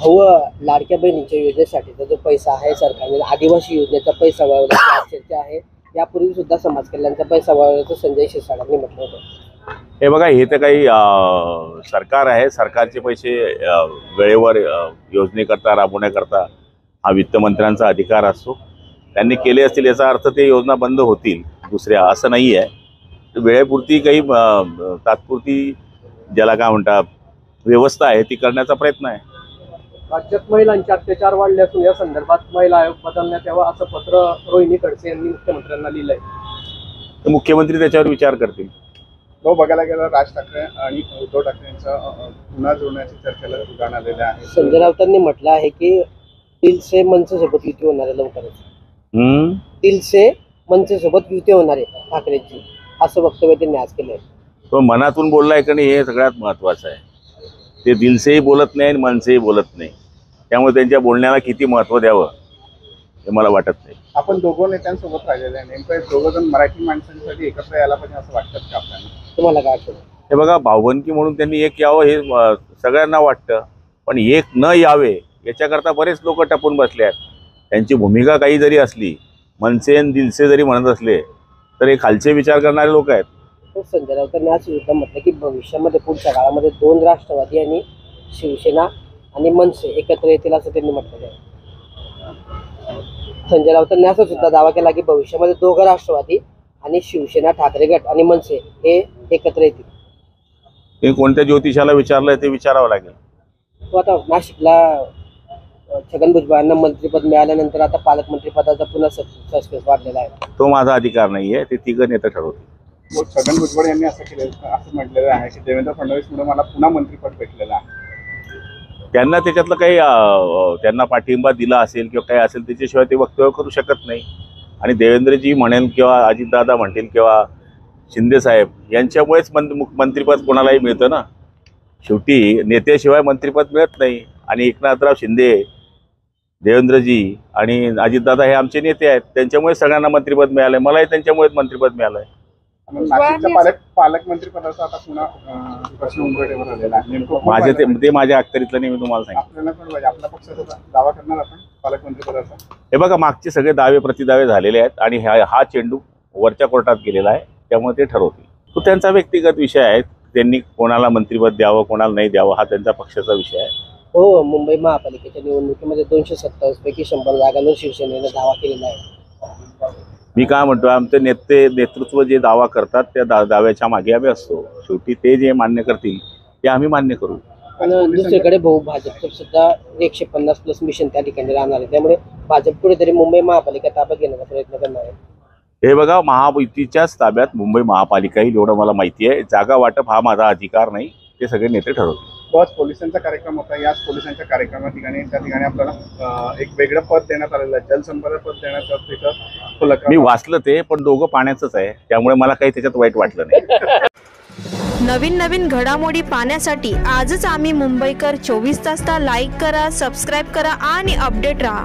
लाडक्या बहिणीच्या योजनेसाठीचा जो पैसा आहे सरकारने आदिवासी योजनेचा पैसा वळवण्याची आज चर्चा आहे। यापूर्वी सुद्धा समाज कल्याणचा पैसा वळवल्याचं संजय शिरसाटांनी म्हटलं होतं। हे बघा, हे तर काही सरकार आहे, सरकारचे पैसे वेळेवर योजनेकरता राबवण्याकरता हा वित्तमंत्र्यांचा अधिकार असतो। त्यांनी केले असतील याचा अर्थ ते योजना बंद होतील दुसऱ्या असं नाही आहे। वेळेपुरती काही तात्पुरती ज्याला काय म्हणतात व्यवस्था आहे ती करण्याचा प्रयत्न आहे। राज्यात महिलांचे अत्याचार वाढले असून या संदर्भात महिला आयोग बदलण्यात यावा असं पत्र रोहिणी खडसे यांनी मुख्यमंत्र्यांना लिहिलंय। तर मुख्यमंत्री त्याच्यावर विचार करतील। तो बघायला गेला राज ठाकरे आणि उद्धव ठाकरेंचा पुन्हा जोडण्याची चर्चेला उदाहरण आलेलं आहे। संजय राऊतांनी म्हटलं आहे की दिल से मनसे सोबत युती होणार आहे लवकरच। दिल से मनसे सोबत युती होणार आहे ठाकरेंची असं वक्तव्य त्यांनी आज केलंय। तो मनातून बोललाय का नाही हे सगळ्यात महत्त्वाचं आहे। ते दिलसेही बोलत नाही आणि मनसेही बोलत नाही, त्यामुळे त्यांच्या बोलण्याला किती महत्त्व द्यावं हे मला वाटत नाही। आपण दोघं नेत्यांसोबत राहिलेले आहे, नेमकं दोघं जण मराठी माणसांसाठी एकत्र यायला पाहिजे असं वाटतं का आपल्याला? तुम्हाला काय वाटतं? हे बघा, भावबंदकी म्हणून त्यांनी एक यावं हे सगळ्यांना वाटतं, पण एक न यावे याच्याकरता बरेच लोक टपून बसले आहेत। त्यांची भूमिका काही जरी असली, मनसे आणि दिलसे जरी म्हणत असले तर हे खालचे विचार करणारे लोक आहेत। संजय राऊतांनी आज सुद्धा म्हटलं की भविष्यामध्ये पुढच्या काळामध्ये 2 राष्ट्रवादी आणि शिवसेना आणि मनसे एकत्र येतील असं त्यांनी म्हटलं आहे। संजय राऊतांनी असं सुद्धा दावा केला की भविष्यामध्ये 2 राष्ट्रवादी आणि शिवसेना ठाकरे गट आणि मनसे हे एकत्र येतील। हे कोणत्या ज्योतिषाला विचारलंय ते विचारावं लागेल। तो आता नाशिकला छगन भुजबळांना मंत्रिपद मिळाल्यानंतर आता पालकमंत्री पदाचा पुन्हा सस्पेन्स वाढलेला आहे। तो माझा अधिकार नाहीये, ते तिघं नेते ठरवतील। छगन भुजबळ यांनी असं म्हटलेलं आहे की देवेंद्र फडणवीसमुळे मला पुन्हा मंत्रिपद भेटलेलं आहे। त्यांना त्याच्यातलं काही त्यांना पाठिंबा दिला असेल किंवा काही असेल त्याच्याशिवाय ते वक्तव्य करू शकत नाही। आणि देवेंद्रजी म्हणेल किंवा अजितदादा म्हणतील किंवा शिंदे साहेब यांच्यामुळेच मंत्रिपद कोणालाही मिळतं ना। शेवटी नेत्याशिवाय मंत्रिपद मिळत नाही। आणि एकनाथराव शिंदे, देवेंद्रजी आणि अजितदादा हे आमचे नेते आहेत, त्यांच्यामुळे सगळ्यांना मंत्रिपद मिळालंय। मलाही त्यांच्यामुळेच मंत्रिपद मिळालंय। नाशिकच्या पालकमंत्री पदाचा आता पुन्हा प्रश्न उमटण्यावर आलेला आहे। ते माझ्या अखत्यारीतलं नाही, मी तुम्हाला सांगितलं। आपल्याला पण आपल्या पक्षाचा दावा करणार आपण पालकमंत्री पदाचा? हे बघा, मागचे सगळे दावे प्रतिदावे झालेले आहेत आणि हा चेंडू वरच्या कोर्टात गेलेला आहे, त्यामुळे ते ठरवतील। तो त्यांचा व्यक्तिगत विषय आहे। त्यांनी कोणाला मंत्रिपद द्यावं कोणाला नाही द्यावं हा त्यांचा पक्षाचा विषय आहे। हो, मुंबई महापालिकेच्या निवडणुकीमध्ये 227 पैकी 100 जागांवर शिवसेनेने दावा केलेला आहे। मी काय म्हणतो, आमचे नेतृत्व जे दावा करतात त्या दाव्याच्या मागे आम्ही असतो। शेवटी ते जे मान्य करतील ते आम्ही मान्य करू। आणि दुसरीकडे भाजपचं सुद्धा 150+ मिशन त्या ठिकाणी राहणार आहे, त्यामुळे भाजप कुठेतरी मुंबई महापालिका ताब्यात घेण्याचा प्रयत्न करणार आहे। हे बघा, महायुतीच्याच ताब्यात मुंबई महापालिका येईल एवढं मला माहिती आहे। जागा वाटप हा माझा अधिकार नाही, ते सगळे नेते ठरवतील। आज पोलिसांचा कार्यक्रम होता, याच पोलिसांच्या त्या ठिकाणी आपल्याला एक वेगळं पद देण्यात आलेलं आहे, जलसंपदा पद देण्याचं। मी वाचलं ते, पण दोघं पाण्याचंच आहे, त्यामुळे मला काही त्याच्यात वाईट वाटलं नाही। नवीन घडामोडी पाहण्यासाठी आजच आम्ही मुंबईकर 24 तासला लाईक करा, सबस्क्राईब करा आणि अपडेट रहा।